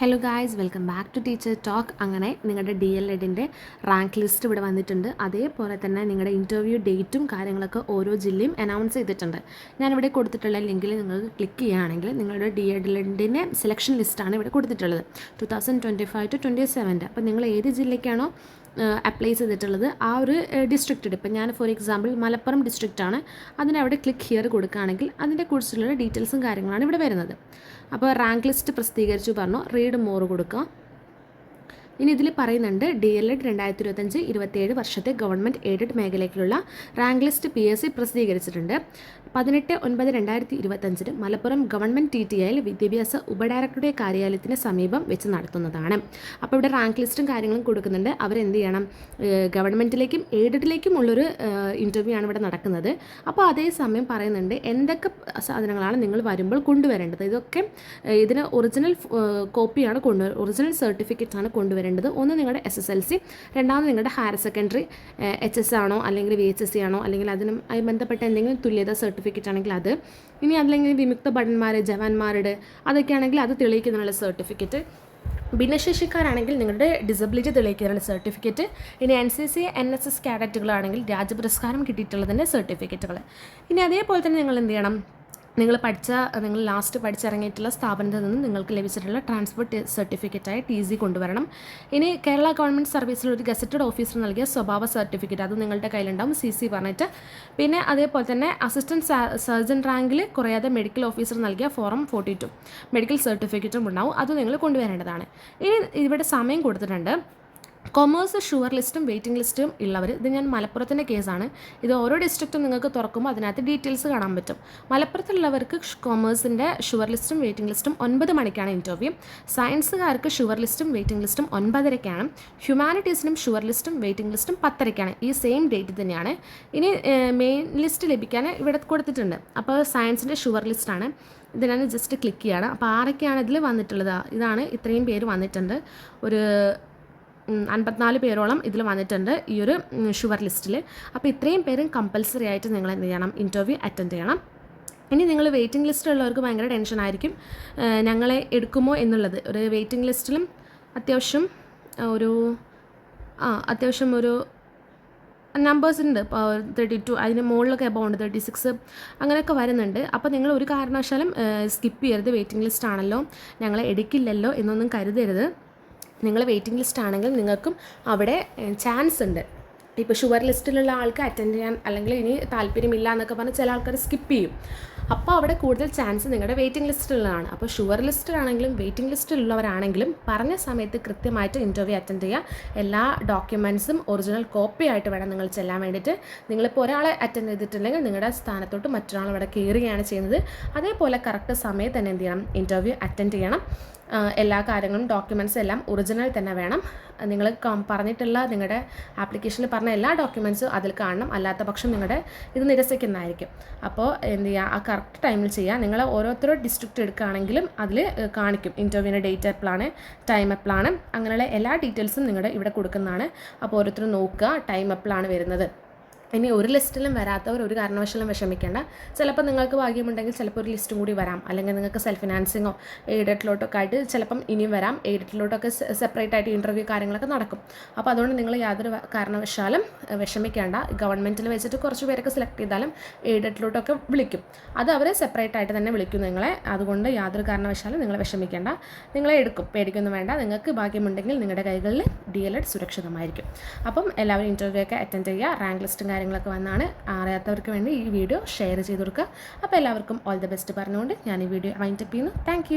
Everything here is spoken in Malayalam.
Hello guys, welcome back to teacher talk. അങ്ങനെ നിങ്ങളുടെ DL-EDൻ്റെ റാങ്ക് ലിസ്റ്റ് ഇവിടെ വന്നിട്ടുണ്ട്. അതേപോലെ തന്നെ നിങ്ങളുടെ ഇൻ്റർവ്യൂ ഡേറ്റും കാര്യങ്ങളൊക്കെ ഓരോ ജില്ലയും അനൗൺസ് ചെയ്തിട്ടുണ്ട്. ഞാനിവിടെ കൊടുത്തിട്ടുള്ള ലിങ്കിൽ നിങ്ങൾക്ക് ക്ലിക്ക് ചെയ്യുകയാണെങ്കിൽ നിങ്ങളുടെ DL-EDൻ്റെ സെലക്ഷൻ ലിസ്റ്റാണ് ഇവിടെ കൊടുത്തിട്ടുള്ളത് 2025 to 27. അപ്പോൾ നിങ്ങൾ ഏത് ജില്ലയ്ക്കാണോ അപ്ലൈ ചെയ്തിട്ടുള്ളത് ആ ഒരു ഡിസ്ട്രിക്റ്റ്, ഇപ്പം ഞാൻ ഫോർ എക്സാമ്പിൾ മലപ്പുറം ഡിസ്ട്രിക്റ്റാണ്, അതിനവിടെ ക്ലിക്ക് ഹിയർ കൊടുക്കുകയാണെങ്കിൽ അതിൻ്റെ കുറിച്ചുള്ള ഡീറ്റെയിൽസും കാര്യങ്ങളാണ് ഇവിടെ വരുന്നത്. അപ്പോൾ റാങ്ക് ലിസ്റ്റ് പ്രസിദ്ധീകരിച്ചു പറഞ്ഞു, റീഡ് മോർ കൊടുക്കുക. ഇനി ഇതിൽ പറയുന്നുണ്ട് DL-ED 2025-27 വർഷത്തെ ഗവൺമെൻറ് എയ്ഡഡ് മേഖലയിലുള്ള റാങ്ക് ലിസ്റ്റ് PSC പ്രസിദ്ധീകരിച്ചിട്ടുണ്ട്. 18/9/2025 മലപ്പുറം ഗവൺമെൻറ് TTIയിൽ വിദ്യാഭ്യാസ ഉപഡയറക്ടറുടെ കാര്യാലയത്തിന് സമീപം വെച്ച് നടത്തുന്നതാണ്. അപ്പോൾ ഇവിടെ റാങ്ക് ലിസ്റ്റും കാര്യങ്ങളും കൊടുക്കുന്നുണ്ട്. അവരെന്ത് ചെയ്യണം, ഗവൺമെൻറ്റിലേക്കും എയ്ഡഡിലേക്കും ഉള്ളൊരു ഇൻ്റർവ്യൂ ആണ് ഇവിടെ നടക്കുന്നത്. അപ്പോൾ അതേസമയം പറയുന്നുണ്ട് എന്തൊക്കെ സാധനങ്ങളാണ് നിങ്ങൾ വരുമ്പോൾ കൊണ്ടുവരേണ്ടത്. ഇതൊക്കെ ഇതിന് ഒറിജിനൽ കോപ്പിയാണ് ഒറിജിനൽ സർട്ടിഫിക്കറ്റാണ് കൊണ്ടുവരേണ്ടത്. ഒന്ന് നിങ്ങളുടെ SSLC, രണ്ടാമത് നിങ്ങളുടെ ഹയർ സെക്കൻഡറി HS ആണോ അല്ലെങ്കിൽ VHSC ആണോ അല്ലെങ്കിൽ അതിനുമായി ബന്ധപ്പെട്ട എന്തെങ്കിലും തുല്യത സർട്ടിഫിക്കറ്റ് ആണെങ്കിൽ അത്, ഇനി അല്ലെങ്കിൽ വിമുക്ത ഭടന്മാർ ജവാന്മാരുടെ അതൊക്കെയാണെങ്കിൽ അത് തെളിയിക്കുന്നതിനുള്ള സർട്ടിഫിക്കറ്റ്, ഭിന്നശേഷിക്കാരാണെങ്കിൽ നിങ്ങളുടെ ഡിസബിലിറ്റി തെളിയിക്കാനുള്ള സർട്ടിഫിക്കറ്റ്, ഇനി NCC NSS കാഡറ്റുകളാണെങ്കിൽ രാജ്യപുരസ്കാരം കിട്ടിയിട്ടുള്ളതിൻ്റെ സർട്ടിഫിക്കറ്റുകൾ. ഇനി അതേപോലെ തന്നെ നിങ്ങൾ എന്ത് ചെയ്യണം, നിങ്ങൾ ലാസ്റ്റ് പഠിച്ചിറങ്ങിയിട്ടുള്ള സ്ഥാപനത്തിൽ നിന്ന് നിങ്ങൾക്ക് ലഭിച്ചിട്ടുള്ള ട്രാൻസ്പോർട്ട് സർട്ടിഫിക്കറ്റായി TC കൊണ്ടുവരണം. ഇനി കേരള ഗവൺമെൻറ് സർവീസിൽ ഒരു ഗസറ്റഡ് ഓഫീസർ നൽകിയ സ്വഭാവ സർട്ടിഫിക്കറ്റ് അത് നിങ്ങളുടെ കയ്യിലുണ്ടാവും, CC പറഞ്ഞിട്ട്. പിന്നെ അതേപോലെ തന്നെ അസിസ്റ്റൻറ്റ് സർജൻ റാങ്കിൽ കുറയാതെ മെഡിക്കൽ ഓഫീസർ നൽകിയ ഫോറം 42 മെഡിക്കൽ സർട്ടിഫിക്കറ്റും ഉണ്ടാവും, അത് നിങ്ങൾ കൊണ്ടുവരേണ്ടതാണ്. ഇനി ഇവിടെ സമയം കൊടുത്തിട്ടുണ്ട്. കൊമേഴ്സ് ഷുവർ ലിസ്റ്റും വെയിറ്റിംഗ് ലിസ്റ്റും ഉള്ളവർ, ഇത് ഞാൻ മലപ്പുറത്തിൻ്റെ കേസാണ്, ഇത് ഓരോ ഡിസ്ട്രിക്റ്റും നിങ്ങൾക്ക് തുറക്കുമ്പോൾ അതിനകത്ത് ഡീറ്റെയിൽസ് കാണാൻ പറ്റും. മലപ്പുറത്തുള്ളവർക്ക് കൊമേഴ്സിൻ്റെ ഷുവർ ലിസ്റ്റും വെയിറ്റിംഗ് ലിസ്റ്റും 9 മണിക്കാണ് ഇൻ്റർവ്യൂ. സയൻസുകാർക്ക് ഷുവർ ലിസ്റ്റും വെയിറ്റിംഗ് ലിസ്റ്റും 9:30-ക്കാണ്. ഹ്യൂമാനിറ്റീസിനും ഷുവർ ലിസ്റ്റും വെയിറ്റിംഗ് ലിസ്റ്റും 10:30-ക്കാണ്. ഈ സെയിം ഡേറ്റ് തന്നെയാണ്. ഇനി മെയിൻ ലിസ്റ്റ് ലഭിക്കാൻ ഇവിടെ കൊടുത്തിട്ടുണ്ട്. അപ്പോൾ സയൻസിൻ്റെ ഷുവർ ലിസ്റ്റാണ്, ഇത് ഞാൻ ജസ്റ്റ് ക്ലിക്ക് ചെയ്യാണ്. അപ്പോൾ ആരൊക്കെയാണ് ഇതിൽ വന്നിട്ടുള്ളത്, ഇതാണ്, ഇത്രയും പേര് വന്നിട്ടുണ്ട്. ഒരു 54 പേരോളം ഇതിൽ വന്നിട്ടുണ്ട് ഈ ഒരു ഷുവർ ലിസ്റ്റിൽ. അപ്പോൾ ഇത്രയും പേരും കമ്പൽസറി ആയിട്ട് നിങ്ങൾ എന്ത് ചെയ്യണം, ഇൻ്റർവ്യൂ അറ്റൻഡ് ചെയ്യണം. ഇനി നിങ്ങൾ വെയിറ്റിംഗ് ലിസ്റ്റിലുള്ളവർക്ക് ഭയങ്കര ടെൻഷനായിരിക്കും ഞങ്ങളെ എടുക്കുമോ എന്നുള്ളത്. ഒരു വെയിറ്റിംഗ് ലിസ്റ്റിലും അത്യാവശ്യം ഒരു നമ്പേഴ്സ് ഉണ്ട്, 32, അതിന് മുകളിലൊക്കെ എബൗണ്ട് 36 അങ്ങനെയൊക്കെ വരുന്നുണ്ട്. അപ്പോൾ നിങ്ങൾ ഒരു കാരണവശാലും സ്കിപ്പ് ചെയ്യരുത്. വെയിറ്റിംഗ് ലിസ്റ്റ് ആണല്ലോ, ഞങ്ങളെ എടുക്കില്ലല്ലോ എന്നൊന്നും കരുതരുത്. നിങ്ങൾ വെയിറ്റിംഗ് ലിസ്റ്റ് ആണെങ്കിൽ നിങ്ങൾക്കും അവിടെ ചാൻസ് ഉണ്ട്. ഇപ്പോൾ ഷുവർ ലിസ്റ്റിലുള്ള ആൾക്ക് അറ്റൻഡ് ചെയ്യാൻ അല്ലെങ്കിൽ ഇനി താല്പര്യമില്ല എന്നൊക്കെ പറഞ്ഞാൽ ചില ആൾക്കാർ സ്കിപ്പ് ചെയ്യും. അപ്പോൾ അവിടെ കൂടുതൽ ചാൻസ് നിങ്ങളുടെ വെയിറ്റിംഗ് ലിസ്റ്റിലുള്ളതാണ്. അപ്പോൾ ഷുവർ ലിസ്റ്റിലാണെങ്കിലും വെയിറ്റിംഗ് ലിസ്റ്റിലുള്ളവരാണെങ്കിലും പറഞ്ഞ സമയത്ത് കൃത്യമായിട്ട് ഇൻ്റർവ്യൂ അറ്റൻഡ് ചെയ്യുക. എല്ലാ ഡോക്യുമെൻറ്റ്സും ഒറിജിനൽ കോപ്പി ആയിട്ട് വേണം നിങ്ങൾ ചെല്ലാൻ വേണ്ടിയിട്ട്. നിങ്ങളിപ്പോൾ ഒരാളെ അറ്റൻഡ് ചെയ്തിട്ടുണ്ടെങ്കിൽ നിങ്ങളുടെ സ്ഥാനത്തോട്ട് മറ്റൊരാൾ ഇവിടെ കയറുകയാണ് ചെയ്യുന്നത്. അതേപോലെ കറക്റ്റ് സമയത്ത് തന്നെ എന്ത് ചെയ്യണം, ഇൻ്റർവ്യൂ അറ്റൻഡ് ചെയ്യണം. എല്ലാ കാര്യങ്ങളും ഡോക്യുമെൻറ്റ്സ് എല്ലാം ഒറിജിനൽ തന്നെ വേണം. നിങ്ങൾ പറഞ്ഞിട്ടുള്ള നിങ്ങളുടെ ആപ്ലിക്കേഷനിൽ പറഞ്ഞ എല്ലാ ഡോക്യുമെൻറ്റ്സും അതിൽ കാണണം, അല്ലാത്ത പക്ഷം നിങ്ങളുടെ ഇത് നിരസിക്കുന്നതായിരിക്കും. അപ്പോൾ എന്ത് ചെയ്യുക, ആ കറക്റ്റ് ടൈമിൽ ചെയ്യുക. നിങ്ങൾ ഓരോരുത്തരോ ഡിസ്ട്രിക്റ്റ് എടുക്കുകയാണെങ്കിലും അതിൽ കാണിക്കും ഇൻ്റർവ്യൂവിൻ്റെ ഡേറ്റ് എപ്പോഴാണ്, ടൈം എപ്പോഴാണ്, അങ്ങനെയുള്ള എല്ലാ ഡീറ്റെയിൽസും നിങ്ങളുടെ ഇവിടെ കൊടുക്കുന്നതാണ്. അപ്പോൾ ഓരോരുത്തരും നോക്കുക ടൈം എപ്പോഴാണ് വരുന്നത്. ഇനി ഒരു ലിസ്റ്റിലും വരാത്തവർ ഒരു കാരണവശാലും വിഷമിക്കേണ്ട. ചിലപ്പോൾ നിങ്ങൾക്ക് ഭാഗ്യമുണ്ടെങ്കിൽ ചിലപ്പോൾ ഒരു ലിസ്റ്റും കൂടി വരാം, അല്ലെങ്കിൽ നിങ്ങൾക്ക് സെൽഫ് ഫിനാൻസിങ്ങോ എയ്ഡഡിലോട്ടൊക്കെ ആയിട്ട് ചിലപ്പം ഇനിയും വരാം. എയ്ഡഡിലോട്ടൊക്കെ സെപ്പറേറ്റ് ആയിട്ട് ഇൻ്റർവ്യൂ കാര്യങ്ങളൊക്കെ നടക്കും. അപ്പോൾ അതുകൊണ്ട് നിങ്ങൾ യാതൊരു കാരണവശാലും വിഷമിക്കേണ്ട. ഗവൺമെൻറ്റിൽ വെച്ചിട്ട് കുറച്ച് പേരൊക്കെ സെലക്ട് ചെയ്താലും എയ്ഡഡിലോട്ടൊക്കെ വിളിക്കും, അത് അവർ സെപ്പറേറ്റ് ആയിട്ട് തന്നെ വിളിക്കും നിങ്ങളെ. അതുകൊണ്ട് യാതൊരു കാരണവശാലും നിങ്ങൾ വിഷമിക്കേണ്ട, നിങ്ങളെ എടുക്കും, പേടിക്കൊന്നും വേണ്ട. നിങ്ങൾക്ക് ഭാഗ്യമുണ്ടെങ്കിൽ നിങ്ങളുടെ കൈകളിൽ DL-ED സുരക്ഷിതമായിരിക്കും. അപ്പം എല്ലാവരും ഇൻ്റർവ്യൂ ഒക്കെ അറ്റൻഡ് ചെയ്യുക. റാങ്ക് ലിസ്റ്റും കാര്യങ്ങളൊക്കെ വന്നാണ്. അറിയാത്തവർക്ക് വേണ്ടി ഈ വീഡിയോ ഷെയർ ചെയ്ത് കൊടുക്കുക. അപ്പോൾ എല്ലാവർക്കും ഓൾ ദി ബെസ്റ്റ് പറഞ്ഞുകൊണ്ട് ഞാൻ ഈ വീഡിയോ വൈൻഡപ്പ് ചെയ്യുന്നു. താങ്ക്